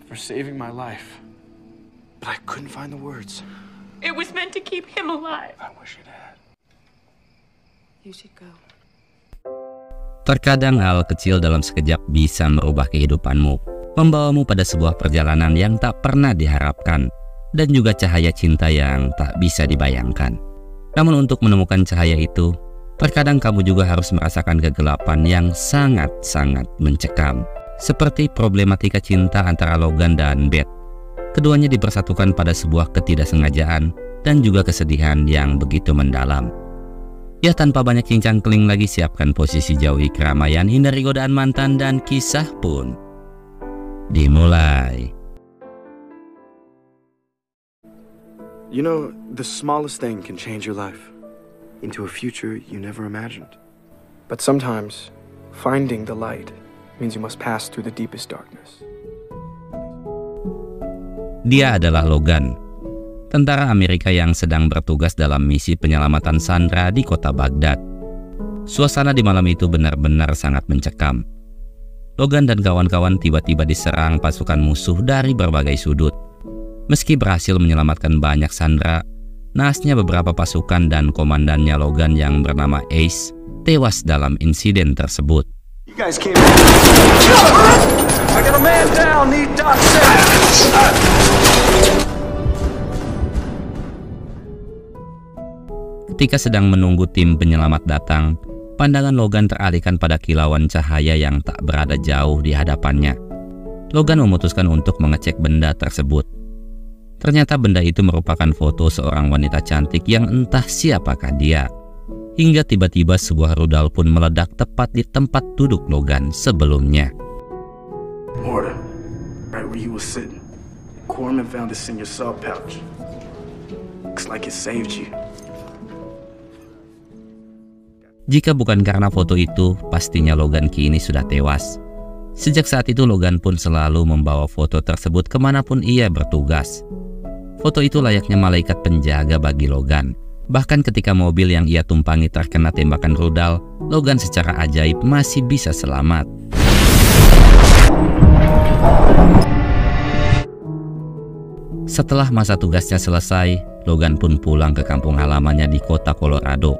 for saving my life. But I couldn't find the words. It was meant to keep him alive. I wish it had. You should go. Terkadang hal kecil dalam sekejap bisa merubah kehidupanmu, membawamu pada sebuah perjalanan yang tak pernah diharapkan, dan juga cahaya cinta yang tak bisa dibayangkan. Namun untuk menemukan cahaya itu, terkadang kamu juga harus merasakan kegelapan yang sangat-sangat mencekam. Seperti problematika cinta antara Logan dan Beth. Keduanya dipersatukan pada sebuah ketidaksengajaan dan juga kesedihan yang begitu mendalam. Ya, tanpa banyak cincang-keling lagi, siapkan posisi jauhi keramaian, hindari godaan mantan, dan kisah pun dimulai. You know, the smallest thing can change your life into a future you never imagined. But sometimes, finding the light means you must pass through the deepest darkness. Dia adalah Logan, tentara Amerika yang sedang bertugas dalam misi penyelamatan Sandra di kota Baghdad. Suasana di malam itu benar-benar sangat mencekam. Logan dan kawan-kawan tiba-tiba diserang pasukan musuh dari berbagai sudut. Meski berhasil menyelamatkan banyak Sandra, naasnya beberapa pasukan dan komandannya Logan yang bernama Ace tewas dalam insiden tersebut. You guys came. I got a man down, need Doc. Ketika sedang menunggu tim penyelamat datang, pandangan Logan teralihkan pada kilauan cahaya yang tak berada jauh di hadapannya. Logan memutuskan untuk mengecek benda tersebut. Ternyata benda itu merupakan foto seorang wanita cantik yang entah siapakah dia. Hingga tiba-tiba sebuah rudal pun meledak tepat di tempat duduk Logan sebelumnya. Morta, right where you were sitting. Corman found this in your sub pouch. Looks like it saved you. Jika bukan karena foto itu, pastinya Logan kini sudah tewas. Sejak saat itu Logan pun selalu membawa foto tersebut kemanapun ia bertugas. Foto itu layaknya malaikat penjaga bagi Logan. Bahkan ketika mobil yang ia tumpangi terkena tembakan rudal, Logan secara ajaib masih bisa selamat. Setelah masa tugasnya selesai, Logan pun pulang ke kampung halamannya di kota Colorado.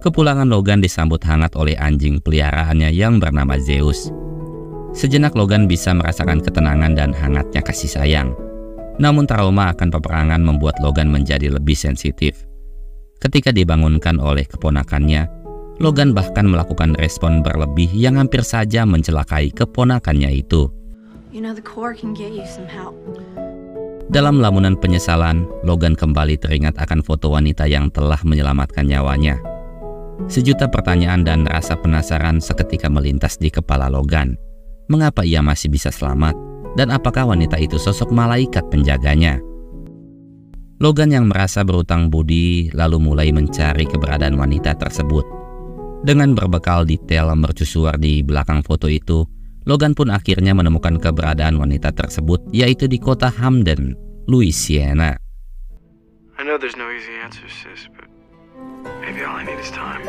Kepulangan Logan disambut hangat oleh anjing peliharaannya yang bernama Zeus. Sejenak Logan bisa merasakan ketenangan dan hangatnya kasih sayang. Namun trauma akan peperangan membuat Logan menjadi lebih sensitif. Ketika dibangunkan oleh keponakannya, Logan bahkan melakukan respon berlebih yang hampir saja mencelakai keponakannya itu. Dalam lamunan penyesalan, Logan kembali teringat akan foto wanita yang telah menyelamatkan nyawanya. Sejuta pertanyaan dan rasa penasaran seketika melintas di kepala Logan. Mengapa ia masih bisa selamat? Dan apakah wanita itu sosok malaikat penjaganya? Logan yang merasa berutang budi lalu mulai mencari keberadaan wanita tersebut. Dengan berbekal detail mercusuar di belakang foto itu, Logan pun akhirnya menemukan keberadaan wanita tersebut, yaitu di kota Hamden, Louisiana. I know there's no easy answers, sis, but maybe all I need is time.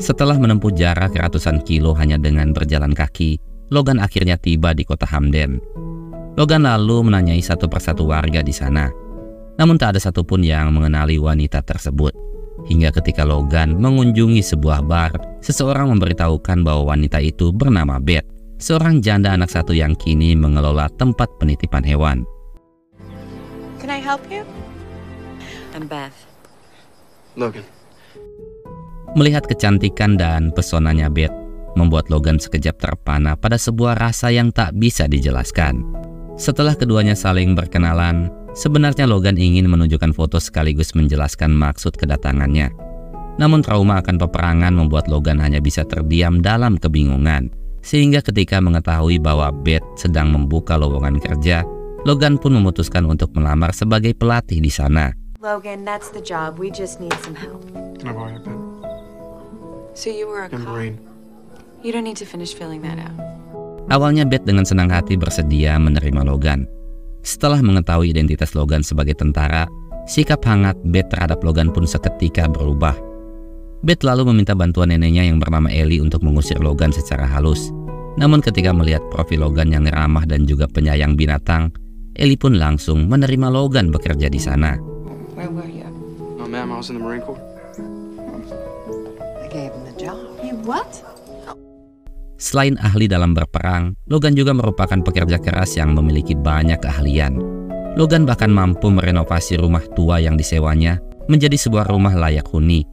Setelah menempuh jarak ratusan kilo hanya dengan berjalan kaki, Logan akhirnya tiba di kota Hamden. Logan lalu menanyai satu persatu warga di sana. Namun tak ada satupun yang mengenali wanita tersebut. Hingga ketika Logan mengunjungi sebuah bar, seseorang memberitahukan bahwa wanita itu bernama Beth, seorang janda anak satu yang kini mengelola tempat penitipan hewan. Can I help you? I'm Beth. Logan. Melihat kecantikan dan pesonanya Beth, membuat Logan sekejap terpana pada sebuah rasa yang tak bisa dijelaskan. Setelah keduanya saling berkenalan, sebenarnya Logan ingin menunjukkan foto sekaligus menjelaskan maksud kedatangannya. Namun trauma akan peperangan membuat Logan hanya bisa terdiam dalam kebingungan. Sehingga ketika mengetahui bahwa Beth sedang membuka lowongan kerja, Logan pun memutuskan untuk melamar sebagai pelatih di sana. Logan, that's the job. We just need some help. Can I borrow your pen? So you were a And cop. brain. You don't need to finish filling that out. Awalnya Beth dengan senang hati bersedia menerima Logan. Setelah mengetahui identitas Logan sebagai tentara, sikap hangat Beth terhadap Logan pun seketika berubah. Beth lalu meminta bantuan neneknya yang bernama Ellie untuk mengusir Logan secara halus. Namun ketika melihat profil Logan yang ramah dan juga penyayang binatang, Ellie pun langsung menerima Logan bekerja di sana. Where were you? Oh, ma'am, I was in the Marine Corps. I gave him the job. You what? Selain ahli dalam berperang, Logan juga merupakan pekerja keras yang memiliki banyak keahlian. Logan bahkan mampu merenovasi rumah tua yang disewanya menjadi sebuah rumah layak huni.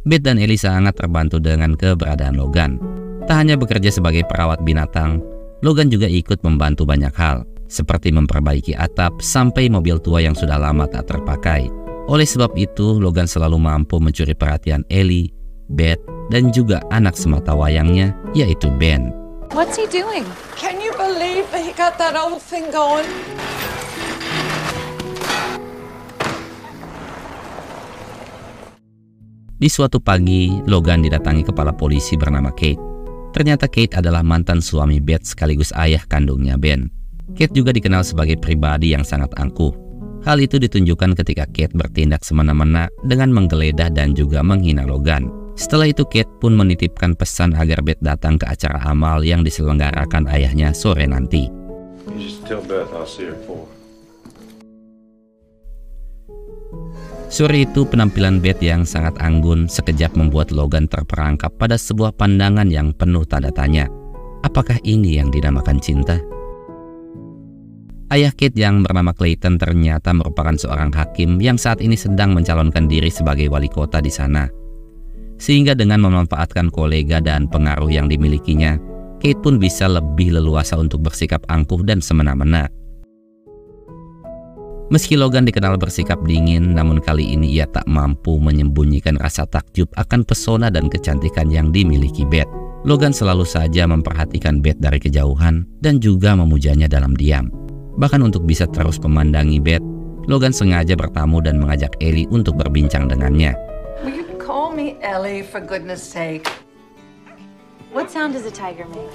Beth dan Ellie sangat terbantu dengan keberadaan Logan. Tak hanya bekerja sebagai perawat binatang, Logan juga ikut membantu banyak hal, seperti memperbaiki atap sampai mobil tua yang sudah lama tak terpakai. Oleh sebab itu, Logan selalu mampu mencuri perhatian Ellie, Beth, dan juga anak semata wayangnya, yaitu Ben. What's he doing? Can you believe that he got that old thing going? Di suatu pagi, Logan didatangi kepala polisi bernama Kate. Ternyata Kate adalah mantan suami Beth sekaligus ayah kandungnya Ben. Kate juga dikenal sebagai pribadi yang sangat angkuh. Hal itu ditunjukkan ketika Kate bertindak semena-mena dengan menggeledah dan juga menghina Logan. Setelah itu Kate pun menitipkan pesan agar Beth datang ke acara amal yang diselenggarakan ayahnya sore nanti. You just tell Beth I'll see her at 4. Sore itu penampilan Beth yang sangat anggun sekejap membuat Logan terperangkap pada sebuah pandangan yang penuh tanda tanya. Apakah ini yang dinamakan cinta? Ayah Kate yang bernama Clayton ternyata merupakan seorang hakim yang saat ini sedang mencalonkan diri sebagai wali kota di sana. Sehingga dengan memanfaatkan kolega dan pengaruh yang dimilikinya, Kate pun bisa lebih leluasa untuk bersikap angkuh dan semena-mena. Meski Logan dikenal bersikap dingin, namun kali ini ia tak mampu menyembunyikan rasa takjub akan pesona dan kecantikan yang dimiliki Beth. Logan selalu saja memperhatikan Beth dari kejauhan dan juga memujanya dalam diam. Bahkan untuk bisa terus memandangi Beth, Logan sengaja bertamu dan mengajak Ellie untuk berbincang dengannya. Will you call me Ellie, for goodness sake? What sound does a tiger make?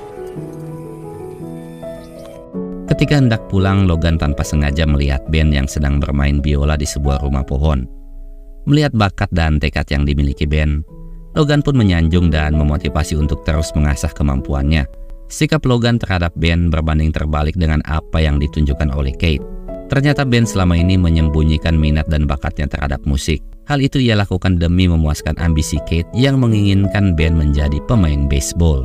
Ketika hendak pulang, Logan tanpa sengaja melihat Ben yang sedang bermain biola di sebuah rumah pohon. Melihat bakat dan tekad yang dimiliki Ben, Logan pun menyanjung dan memotivasi untuk terus mengasah kemampuannya. Sikap Logan terhadap Ben berbanding terbalik dengan apa yang ditunjukkan oleh Kate. Ternyata Ben selama ini menyembunyikan minat dan bakatnya terhadap musik. Hal itu ia lakukan demi memuaskan ambisi Kate yang menginginkan Ben menjadi pemain baseball.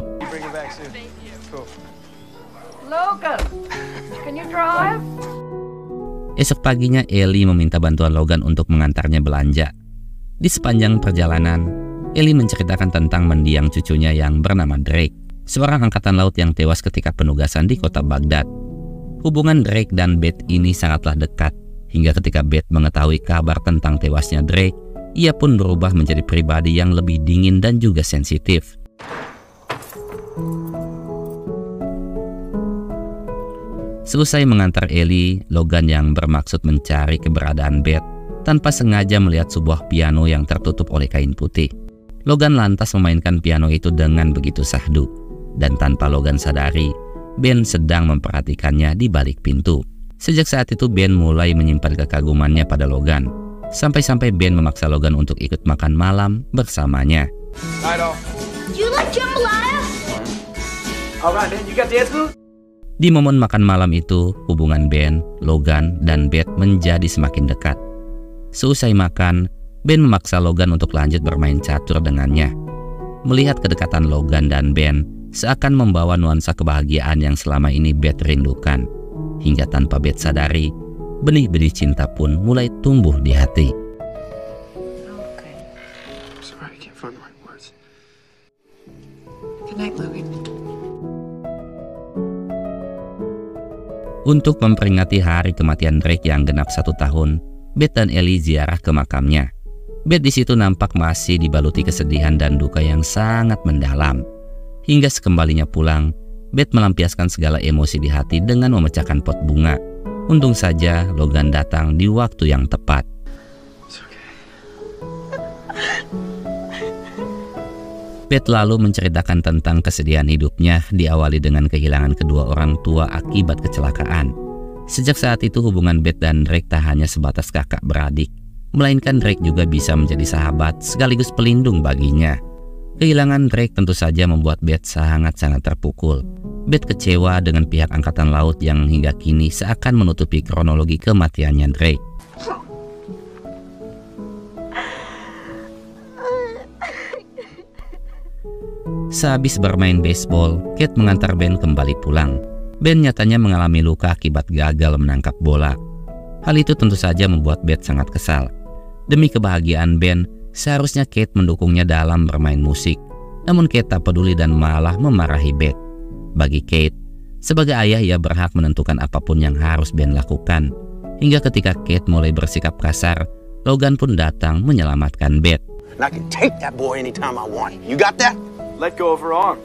Logan, can you drive? Esok paginya Ellie meminta bantuan Logan untuk mengantarnya belanja. Di sepanjang perjalanan, Ellie menceritakan tentang mendiang cucunya yang bernama Drake, seorang angkatan laut yang tewas ketika penugasan di kota Baghdad. Hubungan Drake dan Beth ini sangatlah dekat, hingga ketika Beth mengetahui kabar tentang tewasnya Drake, ia pun berubah menjadi pribadi yang lebih dingin dan juga sensitif. Selesai mengantar Ellie, Logan yang bermaksud mencari keberadaan Beth tanpa sengaja melihat sebuah piano yang tertutup oleh kain putih. Logan lantas memainkan piano itu dengan begitu syahdu, dan tanpa Logan sadari, Ben sedang memperhatikannya di balik pintu. Sejak saat itu Ben mulai menyimpan kekagumannya pada Logan, sampai-sampai Ben memaksa Logan untuk ikut makan malam bersamanya. Do you like jambalaya? Alright, man, you got dance food? Di momen makan malam itu, hubungan Ben, Logan, dan Beth menjadi semakin dekat. Seusai makan, Ben memaksa Logan untuk lanjut bermain catur dengannya. Melihat kedekatan Logan dan Ben, seakan membawa nuansa kebahagiaan yang selama ini Beth rindukan. Hingga tanpa Beth sadari, benih-benih cinta pun mulai tumbuh di hati. Okay. Sorry, I can't find the right words. Good night, Logan. Untuk memperingati hari kematian Drake yang genap 1 tahun, Beth dan Ellie ziarah ke makamnya. Beth di situ nampak masih dibaluti kesedihan dan duka yang sangat mendalam. Hingga sekembalinya pulang, Beth melampiaskan segala emosi di hati dengan memecahkan pot bunga. Untung saja Logan datang di waktu yang tepat. Beth lalu menceritakan tentang kesedihan hidupnya, diawali dengan kehilangan kedua orang tua akibat kecelakaan. Sejak saat itu hubungan Beth dan Drake tak hanya sebatas kakak beradik, melainkan Drake juga bisa menjadi sahabat sekaligus pelindung baginya. Kehilangan Drake tentu saja membuat Beth sangat-sangat terpukul. Beth kecewa dengan pihak Angkatan Laut yang hingga kini seakan menutupi kronologi kematiannya Drake. Sehabis bermain baseball, Kate mengantar Ben kembali pulang. Ben nyatanya mengalami luka akibat gagal menangkap bola. Hal itu tentu saja membuat Beth sangat kesal. Demi kebahagiaan Ben, seharusnya Kate mendukungnya dalam bermain musik. Namun Kate tak peduli dan malah memarahi Beth. Bagi Kate, sebagai ayah ia berhak menentukan apapun yang harus Ben lakukan. Hingga ketika Kate mulai bersikap kasar, Logan pun datang menyelamatkan Beth. And I can take that boy anytime I want. You got that? Let go of her arm.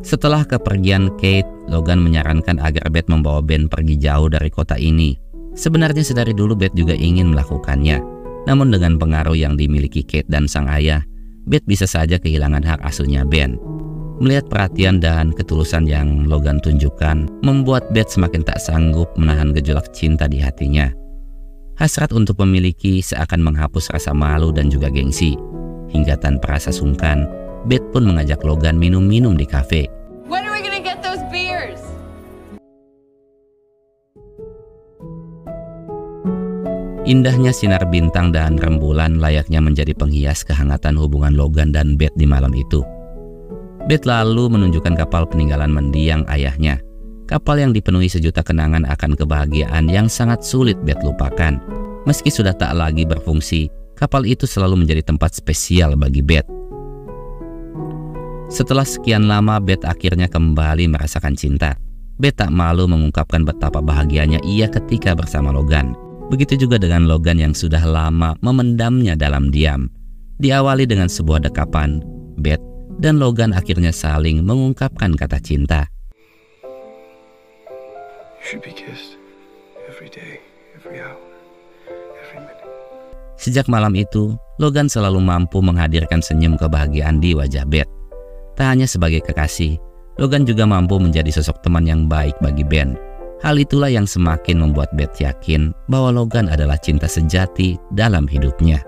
Setelah kepergian Kate, Logan menyarankan agar Beth membawa Ben pergi jauh dari kota ini. Sebenarnya sedari dulu Beth juga ingin melakukannya. Namun dengan pengaruh yang dimiliki Kate dan sang ayah, Beth bisa saja kehilangan hak asuhnya Ben. Melihat perhatian dan ketulusan yang Logan tunjukkan, membuat Beth semakin tak sanggup menahan gejolak cinta di hatinya. Hasrat untuk memiliki seakan menghapus rasa malu dan juga gengsi. Hingga tanpa rasa sungkan, Beth pun mengajak Logan minum-minum di kafe. When are we gonna get those beers? Indahnya sinar bintang dan rembulan layaknya menjadi penghias kehangatan hubungan Logan dan Beth di malam itu. Beth lalu menunjukkan kapal peninggalan mendiang ayahnya. Kapal yang dipenuhi sejuta kenangan akan kebahagiaan yang sangat sulit Beth lupakan. Meski sudah tak lagi berfungsi, kapal itu selalu menjadi tempat spesial bagi Beth. Setelah sekian lama, Beth akhirnya kembali merasakan cinta. Beth tak malu mengungkapkan betapa bahagianya ia ketika bersama Logan. Begitu juga dengan Logan yang sudah lama memendamnya dalam diam. Diawali dengan sebuah dekapan, Beth dan Logan akhirnya saling mengungkapkan kata cinta. Should be kissed every day, every hour, every minute. Sejak malam itu, Logan selalu mampu menghadirkan senyum kebahagiaan di wajah Beth. Tak hanya sebagai kekasih, Logan juga mampu menjadi sosok teman yang baik bagi Ben. Hal itulah yang semakin membuat Beth yakin bahwa Logan adalah cinta sejati dalam hidupnya.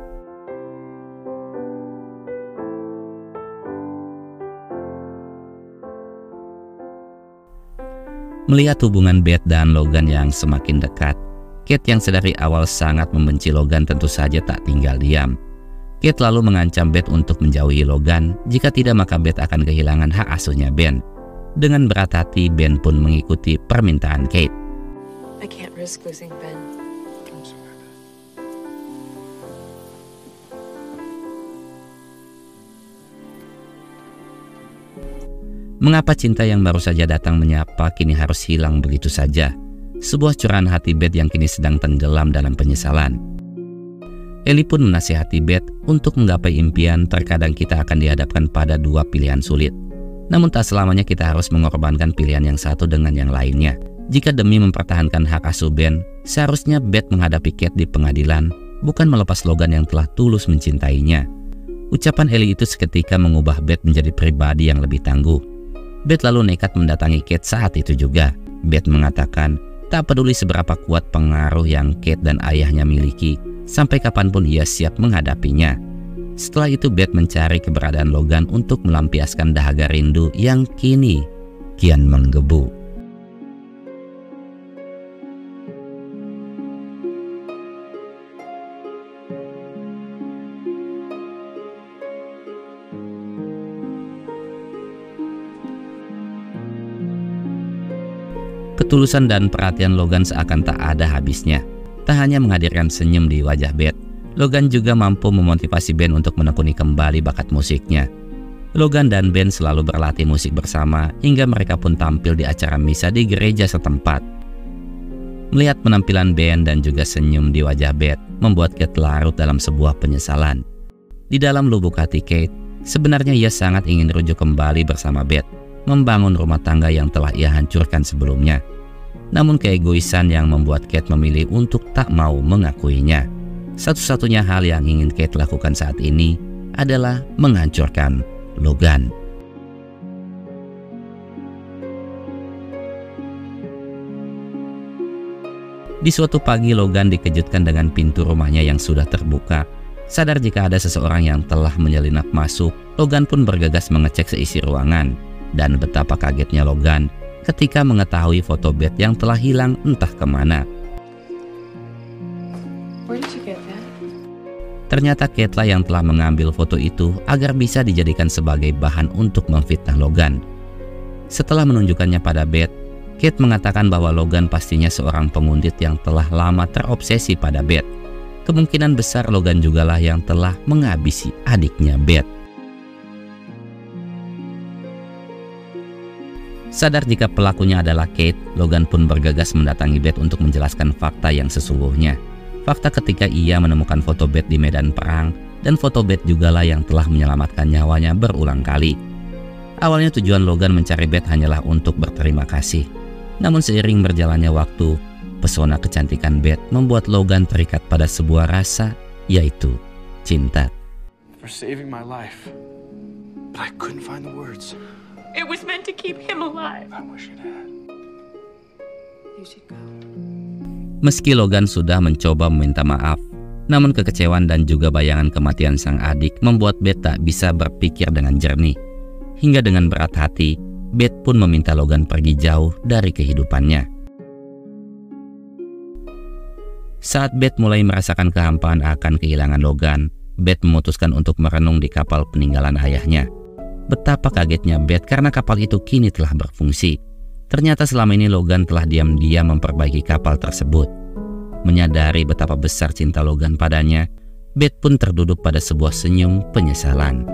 Melihat hubungan Beth dan Logan yang semakin dekat, Kate yang sedari awal sangat membenci Logan tentu saja tak tinggal diam. Kate lalu mengancam Beth untuk menjauhi Logan, jika tidak maka Beth akan kehilangan hak asuhnya Ben. Dengan berat hati, Ben pun mengikuti permintaan Kate. I can't risk losing Ben. Mengapa cinta yang baru saja datang menyapa kini harus hilang begitu saja? Sebuah curahan hati Beth yang kini sedang tenggelam dalam penyesalan. Ellie pun menasihati Beth untuk menggapai impian. Terkadang kita akan dihadapkan pada dua pilihan sulit. Namun tak selamanya kita harus mengorbankan pilihan yang satu dengan yang lainnya. Jika demi mempertahankan hak asuh Ben, seharusnya Beth menghadapi Kate di pengadilan, bukan melepas Logan yang telah tulus mencintainya. Ucapan Ellie itu seketika mengubah Beth menjadi pribadi yang lebih tangguh. Beth lalu nekat mendatangi Kate saat itu juga. Beth mengatakan, tak peduli seberapa kuat pengaruh yang Kate dan ayahnya miliki, sampai kapanpun ia siap menghadapinya. Setelah itu Beth mencari keberadaan Logan untuk melampiaskan dahaga rindu yang kini kian menggebu. Ketulusan dan perhatian Logan seakan tak ada habisnya. Tak hanya menghadirkan senyum di wajah Beth, Logan juga mampu memotivasi Ben untuk menekuni kembali bakat musiknya. Logan dan Ben selalu berlatih musik bersama hingga mereka pun tampil di acara misa di gereja setempat. Melihat penampilan Ben dan juga senyum di wajah Beth membuat Kate larut dalam sebuah penyesalan. Di dalam lubuk hati Kate, sebenarnya ia sangat ingin rujuk kembali bersama Beth, membangun rumah tangga yang telah ia hancurkan sebelumnya. Namun keegoisan yang membuat Kate memilih untuk tak mau mengakuinya. Satu-satunya hal yang ingin Kate lakukan saat ini adalah menghancurkan Logan. Di suatu pagi Logan dikejutkan dengan pintu rumahnya yang sudah terbuka. Sadar jika ada seseorang yang telah menyelinap masuk, Logan pun bergegas mengecek seisi ruangan. Dan betapa kagetnya Logan ketika mengetahui foto Beth yang telah hilang entah kemana. Where did you get that? Ternyata Kate lah yang telah mengambil foto itu agar bisa dijadikan sebagai bahan untuk memfitnah Logan. Setelah menunjukkannya pada Beth, Kate mengatakan bahwa Logan pastinya seorang pengundit yang telah lama terobsesi pada Beth. Kemungkinan besar Logan jugalah yang telah menghabisi adiknya Beth. Sadar jika pelakunya adalah Kate, Logan pun bergegas mendatangi Beth untuk menjelaskan fakta yang sesungguhnya. Fakta ketika ia menemukan foto Beth di medan perang, dan foto Beth jugalah yang telah menyelamatkan nyawanya berulang kali. Awalnya tujuan Logan mencari Beth hanyalah untuk berterima kasih. Namun seiring berjalannya waktu, pesona kecantikan Beth membuat Logan terikat pada sebuah rasa, yaitu cinta. For saving my life. But I couldn't find the words. It was meant to keep him alive. I wish it had. You should go. Meski Logan sudah mencoba meminta maaf, namun kekecewaan dan juga bayangan kematian sang adik membuat Beth tak bisa berpikir dengan jernih. Hingga dengan berat hati, Beth pun meminta Logan pergi jauh dari kehidupannya. Saat Beth mulai merasakan kehampaan akan kehilangan Logan, Beth memutuskan untuk merenung di kapal peninggalan ayahnya. Betapa kagetnya Beth karena kapal itu kini telah berfungsi. Ternyata selama ini Logan telah diam-diam memperbaiki kapal tersebut. Menyadari betapa besar cinta Logan padanya, Beth pun terduduk pada sebuah senyum penyesalan.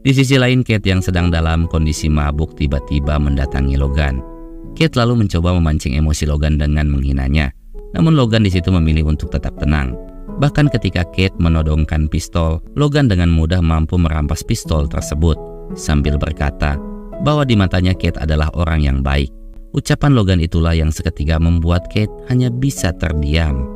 Di sisi lain, Kate yang sedang dalam kondisi mabuk tiba-tiba mendatangi Logan. Kate lalu mencoba memancing emosi Logan dengan menghinanya. Namun Logan di situ memilih untuk tetap tenang. Bahkan ketika Kate menodongkan pistol, Logan dengan mudah mampu merampas pistol tersebut sambil berkata bahwa di matanya Kate adalah orang yang baik. Ucapan Logan itulah yang seketika membuat Kate hanya bisa terdiam.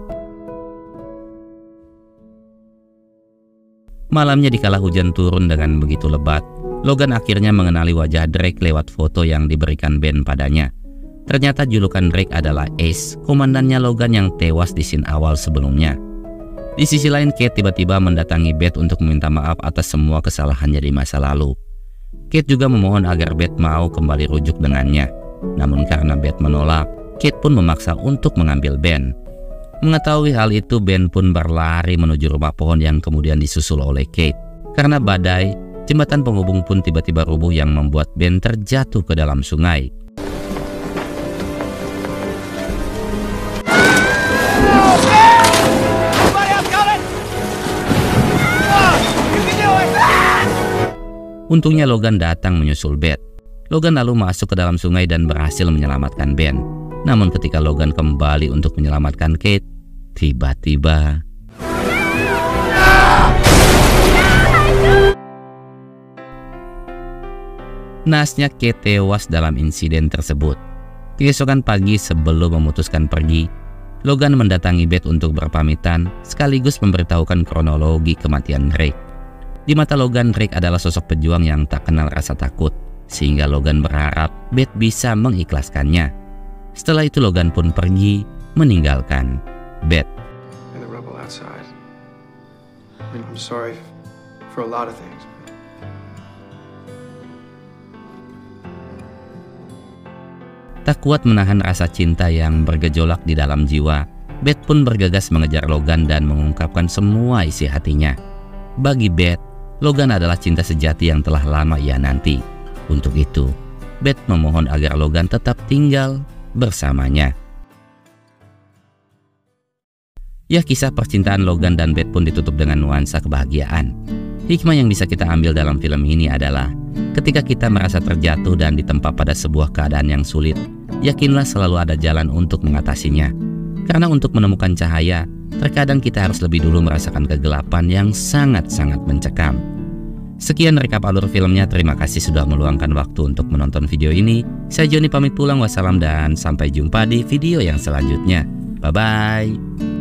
Malamnya dikala hujan turun dengan begitu lebat, Logan akhirnya mengenali wajah Drake lewat foto yang diberikan Ben padanya. Ternyata julukan Drake adalah Ace, komandannya Logan yang tewas di scene awal sebelumnya. Di sisi lain, Kate tiba-tiba mendatangi Beth untuk meminta maaf atas semua kesalahannya di masa lalu. Kate juga memohon agar Beth mau kembali rujuk dengannya. Namun karena Beth menolak, Kate pun memaksa untuk mengambil Ben. Mengetahui hal itu, Ben pun berlari menuju rumah pohon yang kemudian disusul oleh Kate. Karena badai, jembatan penghubung pun tiba-tiba rubuh yang membuat Ben terjatuh ke dalam sungai. Untungnya Logan datang menyusul Beth. Logan lalu masuk ke dalam sungai dan berhasil menyelamatkan Ben. Namun ketika Logan kembali untuk menyelamatkan Kate, tiba-tiba naasnya Kate tewas dalam insiden tersebut. Keesokan pagi sebelum memutuskan pergi, Logan mendatangi Beth untuk berpamitan sekaligus memberitahukan kronologi kematian Drake. Di mata Logan, Drake adalah sosok pejuang yang tak kenal rasa takut, sehingga Logan berharap Beth bisa mengikhlaskannya. Setelah itu Logan pun pergi meninggalkan Beth. And the rebel outside. I mean, I'm sorry for a lot of things. Tak kuat menahan rasa cinta yang bergejolak di dalam jiwa, Beth pun bergegas mengejar Logan dan mengungkapkan semua isi hatinya. Bagi Beth, Logan adalah cinta sejati yang telah lama ia nanti. Untuk itu, Beth memohon agar Logan tetap tinggal bersamanya. Ya, kisah percintaan Logan dan Beth pun ditutup dengan nuansa kebahagiaan. Hikmah yang bisa kita ambil dalam film ini adalah ketika kita merasa terjatuh dan ditempa pada sebuah keadaan yang sulit, yakinlah selalu ada jalan untuk mengatasinya. Karena untuk menemukan cahaya, terkadang kita harus lebih dulu merasakan kegelapan yang sangat-sangat mencekam. Sekian rekap alur filmnya, terima kasih sudah meluangkan waktu untuk menonton video ini. Saya Joni pamit pulang, wassalam dan sampai jumpa di video yang selanjutnya. Bye-bye.